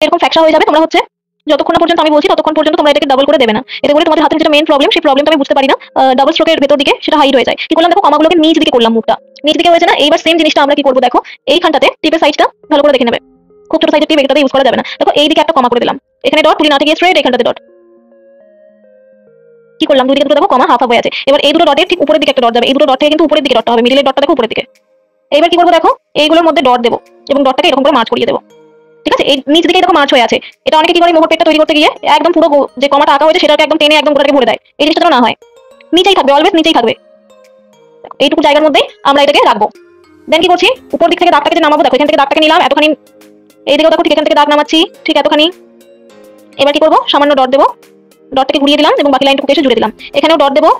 এরকম ফ্যাকশা হয়ে যাবে। তোমরা হচ্ছে যতক্ষণ না পর্যন্ত আমি বলছি ততক্ষণ পর্যন্ত তোমরা এটাকে ডাবল করে দেবে না। এতে করে তোমাদের হাতের যেটা মেইন প্রবলেম, সেই প্রবলেমটা আমি বুঝতে পারি না, ডাবল স্ট্রোকের ভেতর দিকে সেটা হাইড হয়ে যায়। কি করলাম দেখো, কমাগুলোকে নিচ দিকে করলাম, মুখটা নিচ দিকে হয়েছে না। এইবার সেম জিনিসটা আমরা কি করবো দেখো, এইখানটাতে টিপের সাইজটা ভালো করে দেখে নেবে। খুব ছোট সাইজের টিপ এটাতে ইউজ করা যাবে না। দেখো এই দিকে একটা কমা করে দিলাম, এখানে ডট, তুলি না থেকে স্ট্রেট এখানটাতে ডট। কি করলাম, দুই দিকে দুটো দেখো কমা হাফ হাফ হয়ে আছে। এবার এই দুটো ডটের ঠিক উপরের দিকে একটা ডট যাবে, এই দুটো ডট থেকে কিন্তু উপরের দিকে ডটটা হবে, মিডলের ডটটা দেখো উপরের দিকে। এবার কি করবো দেখো, এইগুলোর মধ্যে ডট দেবো এবং ডটটাকে এরকম করে মার্চ করিয়ে দেবো। ঠিক আছে, এই নিচ দিকে দেখো মার্চ হয়ে আছে। এটা অনেকে কি করে, মোহর পেটটা তৈরি করতে গিয়ে একদম পুরো যে কমাটা আঁকা হয়েছে সেটাকে একদম টেনে একদম গোটাকে ভরে দেয়। এই জিনিসটা না হয়, নিচেই থাকবে, অলওয়েজ নিচেই থাকবে। এইটুকু জায়গার মধ্যেই আমরা এটাকে রাখবো। দেন কি করছি, উপর দিক থেকে দাগটাকে যে নামাবো, দেখো এখান থেকে দাগটাকে নিলাম এতখানি, এইদিকেও দেখো ঠিক এখান থেকে দাগ নামাচ্ছি ঠিক এতখানি। এবার কি করবো, সামান্য ডট দেবো, ডটটাকে ঘুরিয়ে দিলাম এবং বাকি লাইনটুকু এসে জুড়ে দিলাম। এখানেও ডট দেবো,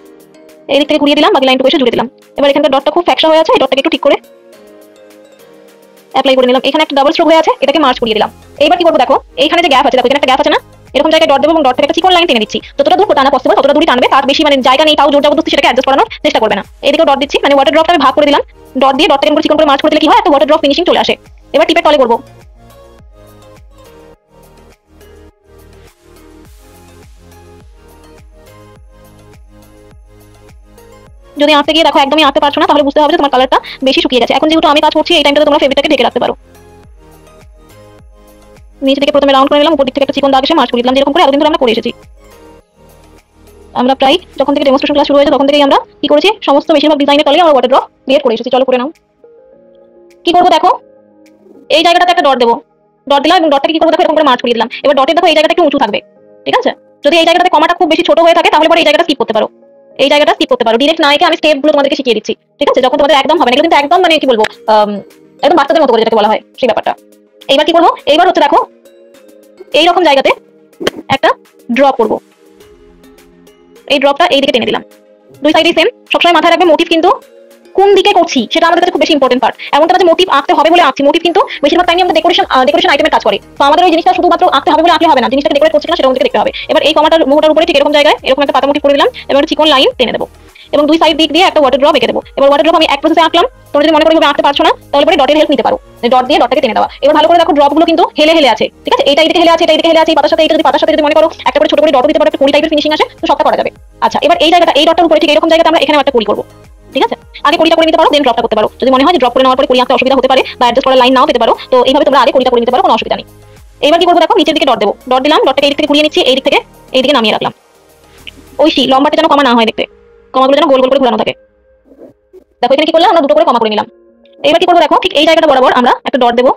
এই দিক থেকে ঘুরিয়ে দিলাম, বাকি লাইনটুকু এসে জুড়ে দিলাম। এবার এখানটা ডটটা খুব ফ্যাকশা হয়ে আছে, এই ডটটাকে একটু ঠিক করে অ্যাপ্লাই করে নিলাম। এখানে একটা ডাবল স্ট্রোক হয়ে আছে, এটাকে মার্চ করিয়ে দিলাম। এবার কি করবো দেখো, এইখানে যে গ্যাপ আছে, দেখো এখানে একটা গ্যাপ আছে না, এরকম জায়গায় ডট দেবো এবং ডট থেকে একটা চিকন লাইন টেনে দিচ্ছি। যতটা দূর টানা পসিবল ততটা দূরই টানবে, তার বেশি মানে জায়গা নেই তাও জোর জবরদস্তি সেটাকে অ্যাডজাস্ট করানোর চেষ্টা করবে না। এদিকেও ডট দিচ্ছি, মানে ওয়াটার ড্রপটা আমি ভাগ করে দিলাম, ডট দিয়ে ডটটাকে চিকন করে মার্চ করে দিলে কি হয়, একটা ওয়াটার ড্রপ ফিনিশিং চলে আসে। এবার টিপের তলে করবো, যদি আঁকতে গিয়ে দেখো একদমই আঁকতে পারছো না, তাহলে বুঝতে হবে যে তোমার কালারটা বেশি শুকিয়ে গেছে। এখন যেহেতু আমি কাজ করছি, এই টাইমটাতে তোমরা ফেব্রিকটাকে ঢেকে রাখতে পারো। নিচ থেকে প্রথমে রাউন্ড করে নিলাম, উপর দিক থেকে একটা চিকন দাগ এসে মার্চ করে দিলাম, যেরকম করে এতদিন ধরে আমরা করে এসেছি। আমরা প্রায় যখন থেকে ডেমনস্ট্রেশন ক্লাস শুরু হয়েছে তখন থেকেই আমরা কি করেছি, সমস্ত বেশিরভাগ ডিজাইনের তলে আমরা ওয়াটার ড্রপ ক্রিয়েট করে এসেছি। চলো করে নাও। কি করবো দেখো, এই জায়গাটাতে একটা ডট দেবো, ডট দিলাম এবং ডটটাকে কি করবো দেখো এরকম করে মার্চ করে দিলাম। এবার ডটের দেখো এই জায়গাটা একটু উঁচু থাকবে, ঠিক আছে। যদি এই জায়গাটাতে কমাটা খুব বেশি ছোট হয়ে থাকে তাহলে পরে এই জায়গাটা স্কিপ করতে পারো, এই জায়গাটা স্কিপ করতে পারো। ডিরেক্ট না এঁকে আমি স্টেপগুলো তোমাদেরকে শিখিয়ে দিচ্ছি, ঠিক আছে। যখন তোমাদের একদম হবে না, কিন্তু একদম মানে কি বলবো, একদম বাচ্চাদের মতো করে যেটাকে বলা হয় সেই ব্যাপারটা। এইবার কি করবো, এইবার হচ্ছে দেখো এইরকম জায়গাতে একটা ড্রপ করবো, এই ড্রপটা এই দিকে টেনে দিলাম। দুই সাইডেই সেম, সবসময় মাথায় রাখবে মোটিভ কিন্তু কোন দিকে করছি সেটা আমাদের কাছে খুব বেশি ইম্পর্টেন্ট পার্ট। এমনটা যে মোটিভ আঁকতে হবে বলে আঁকছি, মোটিভ কিন্তু বেশিরভাগ টাইমে আমাদের ডেকোরেশন আইটেমের কাজ করে। তো আমাদের ওই জিনিসটা শুধুমাত্র আঁকতে হবে বলে আঁকলে হবে না, জিনিসটা ডেকোরেট করছে না সেটা আমাদেরকে দেখতে হবে। এবার এই কমাটার মোহটার উপরে ঠিক এরকম জায়গায় এরকম একটা পাতা মোটিভ করে দিলাম, এবার চিকন লাইন টেনে দেবো এবং দুই সাইড দিক দিয়ে একটা ওয়াটার ড্রপ এঁকে দেবো। এবার ওয়াটার ড্রপ আমি এক প্রসেসে আঁকলাম, তোমরা যদি মনে করো আঁকতে পারছো না তাহলে পরে ডটের হেল্প নিতে পারো, ডট দিয়ে ডটটাকে টেনে দেওয়া। এবার ভালো করে দেখো ড্রপগুলো কিন্তু হেলে হেলে আছে, ঠিক আছে। এইটা এদিকে হেলে আছে, এটা এদিকে হেলে আছে, এই পাতার সাথে যদি মনে করো একটা করে ছোট করে ডট দিতে পারো, একটা কুড়ি টাইপের ফিনিশিং আসে, তো সবটা করা যাবে। আচ্ছা, এবার এই জায়গাটা এই ডটটার উপরে ঠিক এরকম জায়গাতে আমরা এখানে একটা কুড়ি করবো, ঠিক আছে। আগে কুড়িটা করে নিতে পারো, দেন ড্রপটা করতে পারো। যদি মনে হয় যে ড্রপ করে নেওয়ার পরে কুড়ি আঁকতে অসুবিধা হতে পারে বা অ্যাডজাস্ট করার লাইন নাও পেতে পারো, তো এইভাবে তোমরা আগে কুড়িটা করে নিতে পারো, কোনো অসুবিধা নেই। এবার কি করবো দেখো, নিচের দিকে ডট দেবো, ডট দিলাম, ডটটাকে এই দিক থেকে ঘুরিয়ে নিচ্ছি, এই দিক থেকে এইদিকে নামিয়ে রাখলাম। ওই লম্বাটা যেন কমা না হয়, দেখতে কমাগুলো যেন গোল গোল করে ঘোরানো থাকে। দেখো এখানে কি করলাম, আমরা দুটো করে কমা করে নিলাম। এবার কি করবো দেখো, ঠিক এই জায়গাটা বরাবর আমরা একটা ডট দেবো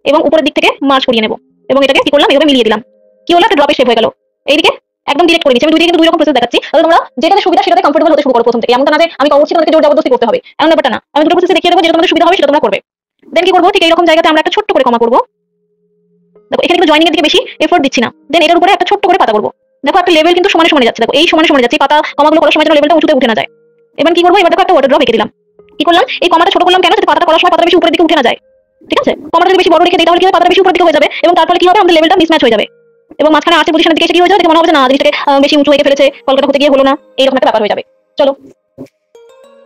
এবং উপরের দিক থেকে মার্চ করিয়ে নেবো এবং এটাকে কি করলাম, এভাবে মিলিয়ে দিলাম। কি হলো, একটা ড্রপের শেপ হয়ে গেল। এইদিকে একদম ডিরেক্ট করে নিচ্ছি। আমি দুই দিকে দুই রকম প্রসেস দেখাচ্ছি, তাহলে তোমরা যেটাতে সুবিধা সেটাতে কমফোর্টেবল হতে শুরু করো প্রথম থেকে। এমনটা না যে আমি করছি তোমাদেরকে জোর জবরদস্তি করতে হবে, এমন ব্যাপারটা না। আমি দুটো প্রসেস দেখিয়ে দেবো, যেটা তোমাদের সুবিধা হবে সেটা তোমরা করবে। দেন কি করবো, ঠিক এইরকম জায়গাতে আমরা একটা ছোট্ট করে কমা করবো। দেখো এখানে কিন্তু জয়েনিং এর দিকে বেশি এফোর্ট দিচ্ছি না। দেন এটার উপরে একটা ছোট্ট করে পাতা করবো। দেখো একটা লেভেল কিন্তু সমানে সমানে যাচ্ছে, দেখো এই সমানে সমানে যাচ্ছে, পাতা কমাগুলো করার সময় যেন লেভেলটা উঁচুতে উঠে না যায়। এবার কি করবো, এবার দেখো একটা ওয়াটার ড্রপ এঁকে দিলাম। কি করলাম, এই কমাটা ছোট করলাম কেন, যাতে পাতাটা করার সময় পাতাটা বেশি উপরের দিকে উঠে না যায়, ঠিক আছে। কমাটা যদি বেশি বড় রেখে দিই তাহলে কি হবে, পাতাটা বেশি উপরের দিকে হয়ে যাবে এবং তার ফলে কি হবে, আমাদের লেভেলটা মিসম্যাচ হয়ে যাবে এবং মাঝখানে আর্টের পজিশনের দিকে এসে কি হয়ে যাবে, দেখে মনে হবে যে না জিনিসটাকে বেশি উঁচু হয়ে ফেলেছে, কলকাতা হতে গিয়ে হলো না, এইরকম একটা ব্যাপার হয়ে যাবে। চলো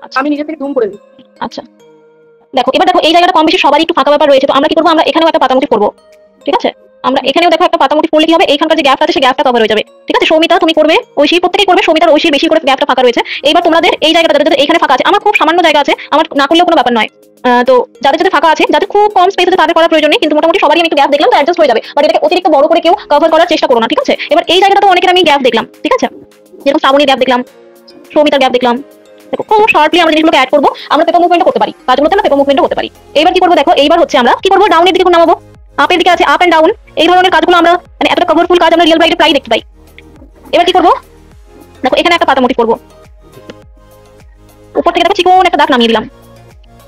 আচ্ছা, আমি নিজে থেকে জুম করে দিই। আচ্ছা দেখো, এবার দেখো এই জায়গাটা কম বেশি সবারই একটু ফাঁকা ব্যাপার রয়েছে, তো আমরা কি করবো, আমরা এখানেও একটা পাতা মোটিভ করবো, ঠিক আছে। আমরা এখানেও দেখো একটা পাতা মোটিভ করলে কি হবে, এইখানকার যে গ্যাপটা আছে সেই গ্যাপটা কভার হয়ে যাবে, ঠিক আছে। সৌমিতা তুমি করবে, ঐশী প্রত্যেকেই করবে, সৌমিতার ঐশীর বেশি করে গ্যাপটা ফাঁকা রয়েছে। এইবার তোমাদের এই জায়গাটা যাদের এখানে ফাঁকা আছে, আমার খুব সামান্য জায়গা আছে, আমার না করলেও কোনো ব্যাপার নয়। তো যাদের যাদের ফাঁকা আছে, যাদের খুব কম স্পেস আছে তাদের করার প্রয়োজন নেই, কিন্তু মোটামুটি সবারই আমি একটু গ্যাপ দেখলাম তো অ্যাডজাস্ট হয়ে যাবে। বাট এটাকে অতিরিক্ত বড় করে কেউ কভার করার চেষ্টা করো না, ঠিক আছে। এবার এই জায়গাটা তো অনেকের আমি গ্যাপ দেখলাম, ঠিক আছে, যেরকম শ্রাবণীর গ্যাপ দেখলাম, সৌমিতার গ্যাপ দেখলাম। দেখো খুব শর্টলি আমরা জিনিসগুলোকে অ্যাড করবো, আমরা পেপার মুভমেন্ট করতে পারি, কাজগুলোতে আমরা পেপার মুভমেন্ট করতে পারি। এবার কি করবো দেখো, এইবার হচ্ছে আমরা কি করবো, ডাউনের দিকে নামাবো, আপের দিকে আছে আপ এন্ড ডাউন, এই ধরনের কাজগুলো আমরা মানে এতটা কভারফুল কাজ আমরা রিয়েল লাইফে প্রায় দেখতে পাই। এবার কি করবো দেখো, এখানে একটা পাতা মোটিভ করবো, উপর থেকে দেখো চিকন একটা দাগ নামিয়ে দিলাম।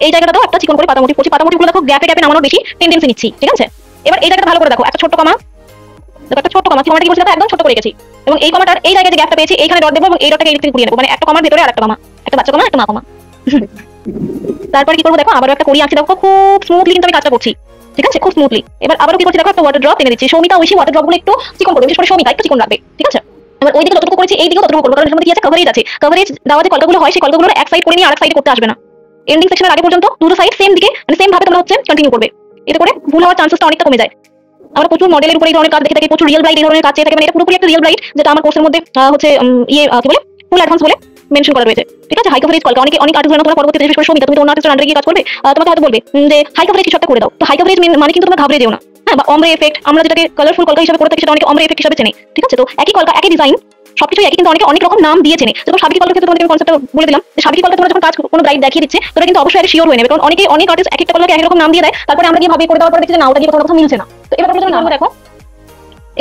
এই জায়গাটাতেও একটা চিকন করে পাতা মোটিভ করছি, পাতা মোটিভগুলো দেখো গ্যাপে গ্যাপে নামানোর বেশি টেন্ডেন্সি নিচ্ছি, ঠিক আছে। এবার এই জায়গাটা ভালো করে দেখো, একটা ছোট্ট কমা, দেখো একটা ছোট্ট কমা, কমাটা কি বলছি দেখো একদম ছোট করে গেছি এবং এই কমাটার এই জায়গায় যে গ্যাপটা পেয়েছি এইখানে ডট দেবো এবং এই ডটটাকে এই দিক থেকে ঘুরিয়ে নেবো, মানে একটা কমার ভিতরে আর একটা কমা, একটা বাচ্চা কমা একটা মা কমা। তারপর কি করবো দেখো, আবারও একটা করি আঁকছি, দেখো খুব স্মুথলি কিন্তু আমি কাজটা করছি, ঠিক আছে, খুব স্মুথলি। এবার আবারও কি করছি দেখো, একটা ওয়াটার ড্রপ টেনে দিচ্ছি। সৌমিতা ঐশী ওয়াটার ড্রপগুলো একটু চিকন করবে, বিশেষ করে সৌমিতা একটু চিকন রাখবে, ঠিক আছে। এবার ওই দিকে যতটুকু করেছি এই দিকেও ততটুকু করবো, কারণ এর মধ্যে কি আছে, কভারেজ আছে। কভারেজ দেওয়া যে কলকাগুলো হয় সেই কলকাগুলো এক সাইড করে নিয়ে আরেক সাইডে করতে আসবে না, এন্ডিং সেকশনের আগে পর্যন্ত দুটো সাইড সেম দিকে মানে সেম ভাবে তোমরা হচ্ছে কন্টিনিউ করবে, এতে করে ভুল হওয়ার চান্সেসটা অনেকটা কমে যায়। আমরা প্রচুর মডেলের উপরে এই ধরনের কাজ দেখে থাকি, প্রচুর রিয়েল ব্রাইট এই ধরনের কাজ চেয়ে থাকি। মানে এটা পুরোপুরি একটা রিয়েল ব্রাইট, যেটা আমার কোর্সের মধ্যে হচ্ছে কি বলে ফুল অ্যাডভান্স বলে মেনশন করা রয়েছে। ঠিক আছে, হাই কভারেজ কলকা। অনেক আর্টিস্ট তোমরা পরবর্তীতে বিশেষ করে সমিতা, তুমি তো অন্য আর্টিস্টের আন্ডারে গিয়ে কাজ করবে, তোমাকে হয়তো বলবে যে হাই কভারেজ কিছু একটা করে দাও। তো হাই কভারেজ মানে কিন্তু তোমরা ঘাবড়ে যেও না। হ্যাঁ, বা অমরে এফেক্ট, আমরা যেটাকে কালারফুল কলকা হিসেবে করে থাকি সেটা অনেকে অমরে এফেক্ট হিসেবে চেনে। ঠিক আছে, তো একই কলকা একই ডিজাইন সবকিছু একই, কিন্তু অনেক রকম নাম দিয়ে চেনে। যেমন সাবিকি কলকার ক্ষেত্রে তোমাদের কনসেপ্টটা বলে দিলাম যে সাবিকি কলকা তোমরা যখন কাজ কোনো ব্রাইট দেখিয়ে দিচ্ছে, তোমরা কিন্তু অবশ্যই আগে শিওর হয়ে নেবে, কারণ অনেক আর্টিস্ট এক একটা কলকাকে এক রকম নাম দিয়ে দেয়। তারপরে আমরা গিয়ে ভাবি করে দেওয়ার পরে দেখি যে না, ওটা গিয়ে কোথাও মিলছে না। তো এবার তুমি নাম দেখো,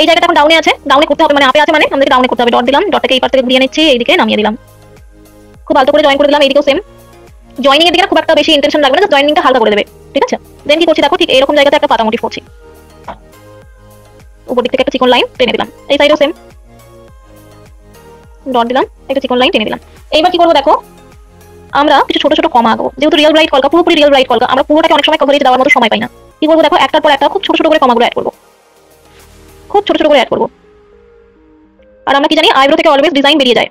এই জায়গাটা এখন ডাউনে আছে, ডাউনে করতে হবে, মানে আপে আছে, মানে আমাদেরকে ডাউনে করতে হবে। ডট দিলাম, ডটটাকে এই পাশ থেকে ঘুরিয়ে নিচ্ছি, এইদিকে নামিয়ে দিলাম, খুব আলতো করে জয়েন করে দিলাম। এইদিকেও সেম, জয়েনিং এর দিকে খুব একটা বেশি ইন্টেনশন লাগবে না, জয়েনিংটা হালকা করে দেবে। ঠিক আছে, দেন কি করছি দেখো, ঠিক এরকম জায়গাতে একটা পাতা মোটিভ করছি, উপর দিক থেকে একটা চিকন লাইন টেনে দিলাম, এই সাইডেও সেম ডট দিলাম, একটা চিকন লাইন টেনে দিলাম। এইবার কি করবো দেখো, আমরা কিছু ছোট ছোট কমা আঁকবো। যেহেতু রিয়েল ব্রাইট কলকা, পুরোপুরি রিয়েল ব্রাইট কলকা, আমরা পুরোটাকে অনেক সময় কভারেজ দেওয়ার মতো সময় পাই না। কি করবো দেখো, একটার পর একটা খুব ছোট ছোট করে কমাগুলো অ্যাড করবো, খুব ছোট ছোট করে অ্যাড করবো। আর আমরা কি জানি, আইব্রো থেকে অলওয়েজ ডিজাইন বেরিয়ে যায়।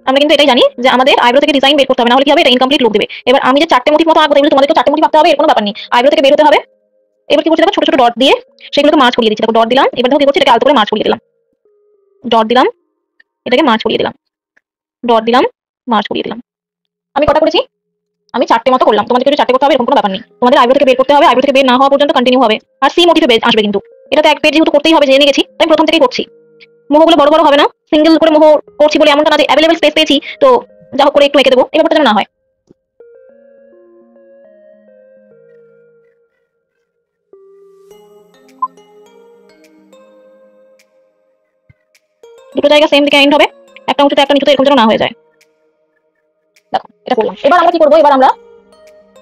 আমরা কিন্তু এটাই জানি যে আমাদের আইব্রো থেকে ডিজাইন বের করতে হবে, না হলে কি হবে, এটা ইনকমপ্লিট লুক দেবে। এবার আমি যে চারটে মোটিভ মতো আঁকবো, এগুলো তোমাদেরকে চারটে মোটিভ আঁকতে হবে এর কোনো ব্যাপার নেই, আইব্রো থেকে বের হতে হবে। এবার কি করছি দেখো, ছোট ছোট ডট দিয়ে সেগুলোকে মার্চ করিয়ে দিচ্ছি। দেখো ডট দিলাম, এবার দেখো কি করছি, এটাকে আলতো করে মার্চ করিয়ে দিলাম, ডট দিলাম, এটাকে মার্চ করিয়ে দিলাম, ডট দিলাম, মার্চ করিয়ে দিলাম। আমি কটা করেছি, আমি চারটে মতো করলাম। তোমাদের কিছু চারটে করতে হবে এরকম কোনো ব্যাপার নেই, তোমাদের আইব্রো থেকে বের করতে হবে, আইব্রো থেকে বের না হওয়া পর্যন্ত কন্টিনিউ হবে। আর সি মোটিভে আসবে, কিন্তু এটা তো এক পেজ যেহেতু করতেই হবে, জেনে গেছি, তাই প্রথম থেকেই করছি। মোহগুলো বড় বড় হবে না, সিঙ্গেল করে মোহ করছি বলে এমনটা না যে অ্যাভেলেবল স্পেস পেয়েছি তো যা হোক করে একটু এঁকে দেবো, এই ব্যাপারটা যেন না হয়। দুটো জায়গা সেম দিকে এন্ড হবে, একটা উঁচুতে একটা নিচুতে, এরকম যেন না হয়ে যায়। দেখো এটা করলাম। এবার আমরা কি করবো, এবার আমরা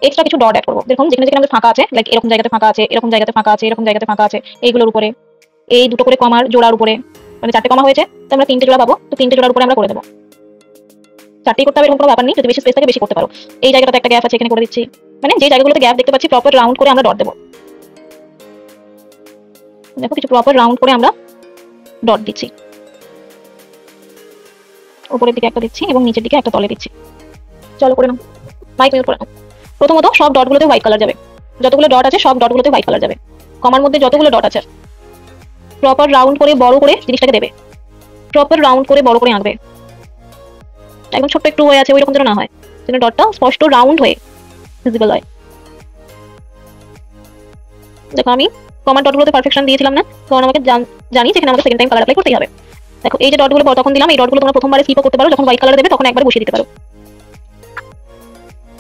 এক্সট্রা কিছু ডট অ্যাড করবো। দেখুন যেখানে যেখানে আমাদের ফাঁকা আছে, লাইক এরকম জায়গাতে ফাঁকা আছে, এরকম জায়গাতে ফাঁকা আছে, এরকম জায়গাতে ফাঁকা আছে, এইগুলোর উপরে এই দুটো করে কমার জোড়ার উপরে, মানে চারটে কমা হয়েছে তো আমরা তিনটে জোড়া পাবো, তো তিনটে জোড়ার উপরে আমরা করে দেবো। চারটেই করতে হবে এরকম কোনো ব্যাপার নেই, যদি বেশি স্পেস থাকে বেশি করতে পারো। এই জায়গাটাতে একটা গ্যাপ আছে, এখানে করে দিচ্ছি, মানে যে জায়গাগুলোতে গ্যাপ দেখতে পাচ্ছি প্রপার রাউন্ড করে আমরা ডট দেবো। দেখো কিছু প্রপার রাউন্ড করে আমরা ডট দিচ্ছি, উপরের দিকে একটা দিচ্ছি এবং নিচের দিকে একটা তলে দিচ্ছি। চলো করে নাও, মাইক মিউট করে নাও। প্রথমত সব ডটগুলোতে হোয়াইট কালার যাবে, যতগুলো ডট আছে সব ডটগুলোতে হোয়াইট কালার যাবে। কমার মধ্যে যতগুলো ডট আছে প্রপার রাউন্ড করে বড় করে জিনিসটাকে দেবে, প্রপার রাউন্ড করে বড় করে আঁকবে। একদম ছোট্ট একটু হয়ে আছে ওইরকম যেন না হয়, যেন ডটটা স্পষ্ট রাউন্ড হয়ে ভিজিবল হয়। দেখো আমি কমার ডটগুলোতে পারফেকশন দিয়েছিলাম না, কারণ আমাকে জানি যেখানে আমাকে সেকেন্ড টাইম কালার অ্যাপ্লাই করতেই হবে। দেখো এই যে ডটগুলো তখন দিলাম, এই ডটগুলো তোমরা প্রথমবারে স্কিপও করতে পারো, যখন হোয়াইট কালার দেবে তখন একবার বসিয়ে দিতে পারো।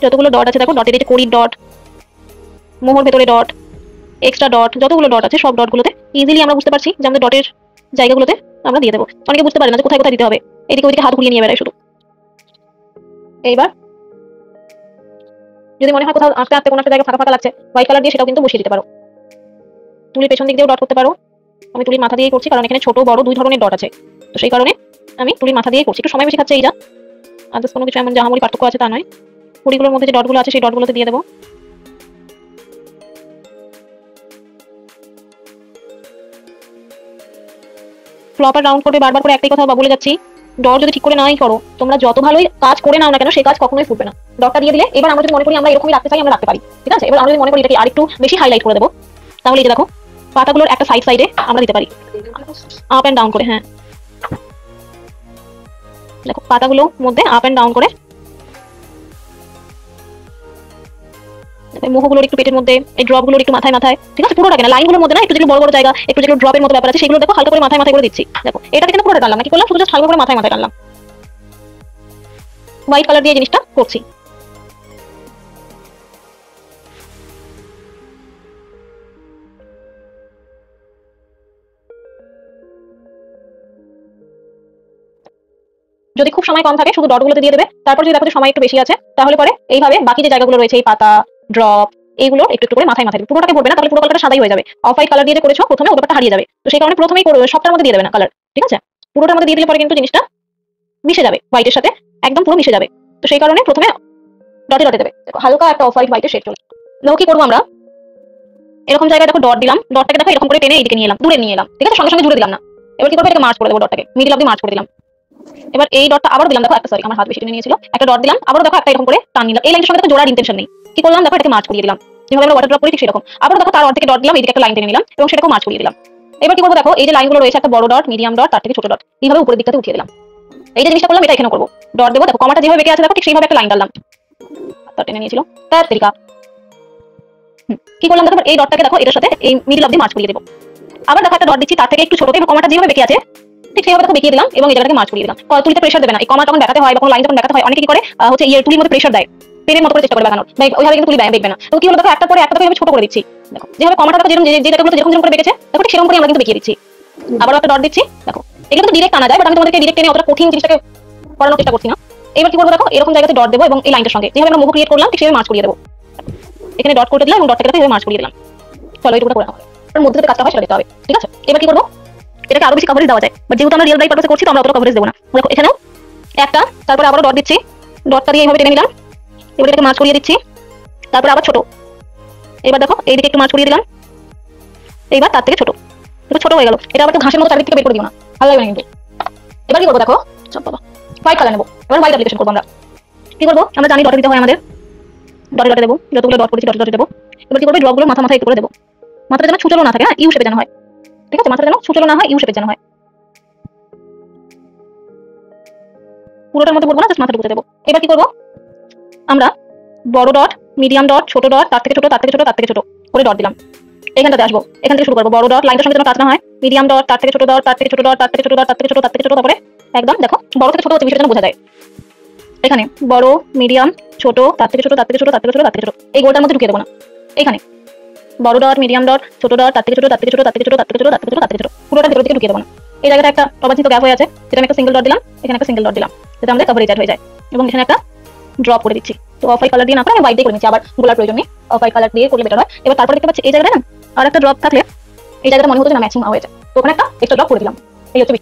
যতগুলো ডট আছে দেখো, ডটের এই যে কড়ির ডট, মোহর ভেতরে ডট, এক্সট্রা ডট, যতগুলো ডট আছে সব ডটগুলোতে ইজিলি আমরা বুঝতে পারছি যে আমাদের ডটের জায়গাগুলোতে আমরা দিয়ে দেবো। অনেকে বুঝতে পারে না যে কোথায় কোথায় দিতে হবে, এদিকে ওইদিকে হাত ঘুরিয়ে নিয়ে বেড়ায় শুধু। এইবার যদি মনে হয় কোথাও আস্তে আস্তে কোনো একটা জায়গায় ফাঁকা ফাঁকা লাগছে, হোয়াইট কালার দিয়ে সেটাও কিন্তু বসিয়ে দিতে পারো। তুলির পেছন দিক দিয়েও ডট করতে পারো, আমি তুলির মাথা দিয়েই করছি কারণ এখানে ছোট বড় দুই ধরনের ডট আছে, তো সেই কারণে আমি তুলির মাথা দিয়েই করছি। একটু সময় বেশি খাচ্ছে এই যা, আদার্স কোনো কিছু এমন জাহামরি পার্থক্য আছে তা নয়। কুড়িগুলোর মধ্যে যে ডটগুলো আছে সেই ডটগুলোতে দিয়ে দেবো। প্রপার রাউন্ড করবে, বারবার করে একটাই কথা বলে যাচ্ছি, ডট যদি ঠিক করে নাই করো, তোমরা যত ভালোই কাজ করে নাও না কেন সেই কাজ কখনোই ফুটবে না। ডটটা দিয়ে দিলে এবার আমরা যদি মনে করি আমরা এরকমই রাখতে চাই, আমরা রাখতে পারি। ঠিক আছে, এবার আমরা যদি মনে করি এটাকে আরেকটু বেশি হাইলাইট করে দেবো, তাহলে এই যে দেখো পাতাগুলোর একটা সাইড সাইডে আমরা দিতে পারি আপ এন্ড ডাউন করে। হ্যাঁ দেখো পাতাগুলো মধ্যে আপ এন্ড ডাউন করে, মোহগুলোর একটু পেটের মধ্যে, এই ড্রপগুলোর একটু মাথায় মাথায়। ঠিক আছে, পুরোটাকে না, লাইনগুলোর মধ্যে না, একটু যেগুলো বড় বড় জায়গা, একটু যেগুলো ড্রপের মতো ব্যাপার আছে সেগুলো দেখো হালকা করে মাথায় মাথায় করে দিচ্ছি। দেখো এটাকে কিন্তু পুরোটা টানলাম না, কি করলাম, শুধু জাস্ট হালকা করে মাথায় মাথায় টানলাম। হোয়াইট কালার দিয়ে জিনিসটা করছি। যদি খুব সময় কম থাকে শুধু ডটগুলোতে দিয়ে দেবে, তারপর যদি দেখো যে সময় একটু বেশি আছে তাহলে পরে এইভাবে বাকি যে জায়গাগুলো রয়েছে এই পাতা ড্রপ এইগুলো একটু একটু করে মাথায় মাথায় দেবে। পুরোটাকে পড়বে না, তাহলে পুরো কালারটা সাদাই হয়ে যাবে। অফ হোয়াইট কালার দিয়ে যে করেছো প্রথমে, ওটা হারিয়ে যাবে, তো সেই কারণে প্রথমেই সবটার মধ্যে দিয়ে দেবে না কালার। ঠিক আছে, পুরোটার মধ্যে দিয়ে দিলে পরে কিন্তু জিনিসটা মিশে যাবে হোয়াইটের সাথে, একদম পুরো মিশে যাবে। তো সেই কারণে প্রথমে ডটে ডটে দেবে। দেখো হালকা একটা অফ হোয়াইট হোয়াইটের শেড চলে। দেখো কি করবো আমরা, এরকম জায়গায় দেখো ডট দিলাম, ডটটাকে দেখো এরকম করে টেনে এইদিকে নিয়ে এলাম, দূরে নিয়ে এলাম। ঠিক আছে, সঙ্গে সঙ্গে জুড়ে দিলাম না। এবার কি করবো, এটাকে মার্চ করে দেবো, ডটটাকে মিডল অব্দি মার্চ করে দিলাম। এবার এই ডটটা আবার দিলাম, দেখো একটা, সরি আমার হাত বেশি টেনে নিয়েছিল, একটা ডট দিলাম, আবার দেখো একটা এরকম করে টান নিলাম। এই লাইনের সঙ্গে দেখো জোড়ার ইন্টেনশন নেই, কি করলাম দেখো এটাকে মার্চ করিয়ে দিলাম। যেভাবে আমরা ওয়াটার ড্রপ করি ঠিক সেরকম। আবার দেখো তার অর্ধেকে ডট দিলাম, এইদিকে একটা লাইন টেনে নিলাম এবং সেটাকেও মার্চ করিয়ে দিলাম। এবার কি করবো দেখো, এই যে লাইনগুলো রয়েছে একটা বড় ডট, মিডিয়াম ডট, তার থেকে ছোট ডট, এইভাবে উপরের দিকটাতে উঠিয়ে দিলাম। এই যে জিনিসটা করলাম এটা এখানে করবো, ডট দেবো, দেখো কমাটা যেভাবে বেঁকে আছে দেখো ঠিক সেইভাবে একটা লাইন ডাললাম, তার টেনে নিয়েছিল তার তরিকা। কি করলাম দেখো, এই ডটটাকে দেখো এটার সাথে এই মিডল অব্দি মার্চ করিয়ে দেবো। আবার দেখো একটা ডট দিচ্ছি তার থেকে একটু ছোট, এবং কমাটা যেভাবে বেঁকে আছে ঠিক সেইভাবে দেখো বেঁকিয়ে দিলাম এবং এই জায়গাটাকে মার্চ করিয়ে দিলাম। তুলিতে প্রেসার দেবে না, এই কমা যখন দেখাতে হয় বা কোনো লাইন যখন দেখাতে হয় অনেকে কি করে হচ্ছে তুলির মধ্যে প্রেসার দেয়, পেনের মতো করে চেষ্টা করে লাগানোর, ওইভাবে কিন্তু তুলি দেখবে না। তো কি হলো দেখো একটা পরে একটা দেখো ছোট করে দিচ্ছি, দেখো যেভাবে কমাটা দেখো যেরকম যে জায়গাগুলো যেরকম যেরকম করে বেঁকেছে দেখো ঠিক সেরকম করে আমরা কিন্তু বেঁকিয়ে দিচ্ছি। আবার একটা ডট দিচ্ছি, দেখো এগুলো তো ডিরেক্ট আনা যায়, বাট আমি তোমাদেরকে ডিরেক্ট টেনে অতটা কঠিন জিনিসটাকে করানোর চেষ্টা করছি না। এবার কি করবো দেখো, এরকম জায়গাতে ডট দেবো এবং এই লাইনটার সঙ্গে যেভাবে আমরা মুভ ক্রিয়েট করলাম ঠিক সেভাবে মার্চ করিয়ে দেবো। এখানে ডট করে দিলাম এবং ডটটাকে এভাবে মার্চ করিয়ে দিলাম। চলো এইটুকুটা করে নাও, এর মধ্যে থেকে কাজটা হয় সেটা দিতে হবে, ঠিক আছে? এবার কি করবো, এটাকে আরো বেশি কভারেজ দেওয়া যায়, বাট যেহেতু আমরা রিয়েল লাইফ পারপাসে করছি তো আমরা অতটা কভারেজ দেবো না। দেখো এখানেও একটা, তারপরে আবারও ডট দিচ্ছি, ডটটা দিয়ে এইভাবে টেনে নিলাম, এবার এটাকে মার্চ করিয়ে দিচ্ছি, তারপরে আবার ছোট, এবার দেখো এইদিকে একটু মার্চ করিয়ে দিলাম, এইবার তার থেকে ছোট, এটা ছোট হয়ে গেল। এটা আবার একটু ঘাসের মতো চারিদিক থেকে বের করে দিও না, ভালো লাগবে না কিন্তু। এবার কি করবো দেখো, চল বাবা হোয়াইট কালার নেবো, এবার হোয়াইট অ্যাপ্লিকেশন করবো আমরা। কি করবো আমরা জানি ডটে দিতে হয় আমাদের, ডটে ডটে দেবো, যতগুলো ডট করেছি ডটে ডটে দেবো। এবার কি করবো ড্রপগুলো মাথা মাথা একটু করে দেবো, মাথাটা যেন ছুচলো না থাকে, হ্যাঁ ইউ শেপে যেন হয়, ঠিক আছে? মাথাটা যেন ছুচলো না হয়, ইউ শেপে যেন হয়, পুরোটার মধ্যে বলবো না, জাস্ট মাথাটা ঢুকে দেবো। এবার কি করবো আমরা বড় ডট, মিডিয়াম ডট, ছোট ডট, তার থেকে ছোট, তার থেকে ছোট, তার থেকে ছোট করে ডট দিলাম। এখানটাতে আসবো, এখান থেকে শুরু করবো, বড় ডট লাইনটার সঙ্গে যেন টাচ না হয়, মিডিয়াম ডট, তার থেকে ছোট ডট, তার থেকে ছোট ডট, তার থেকে ছোট ডট, তার থেকে ছোট, তার থেকে ছোট, তারপরে একদম দেখো বড় থেকে ছোট হচ্ছে বিষয়টা যেন বোঝা যায়। এখানে বড়, মিডিয়াম, ছোট, তার থেকে ছোট, তার থেকে ছোট, তার থেকে ছোট, তার থেকে ছোট, এই গোলটার মধ্যে ঢুকিয়ে দেবো না। এখানে বড় ডট, মিডিয়াম ডট, ছোট ডট, তার থেকে ছোট, তার থেকে ছোট, তার থেকে ছোট, তার থেকে ছোট, তার থেকে ছোট, তার থেকে ছোট, পুরোটা ভেতর দিকে ঢুকিয়ে দেবো না। এই জায়গাটা একটা অবাঞ্ছিত গ্যাপ হয়ে আছে, যেটা আমি একটা সিঙ্গেল ডট দিলাম, এখানে একটা সিঙ্গেল ডট দিলাম, যেটা আমাদের কভারেজ হয়ে যায়, এবং এখানে একটা ড্রপ করে দিচ্ছি। তো অফ হোয়াইট কালার দিয়ে না করে আমি হোয়াইট দিয়ে করে নিচ্ছি, আবার গোলার প্রয়োজন নেই, অফ হোয়াইট কালার দিয়ে করলে বেটার হয়। এবার তারপরে দেখতে পাচ্ছি এই জায়গাটা না আর একটা ড্রপ থাকলে এই জায়গাটা মনে হতো না ম্যাচিং হয়ে যায়, তো ওখানে একটা এক্সট্রা ড্রপ করে দিলাম। এই হচ্ছে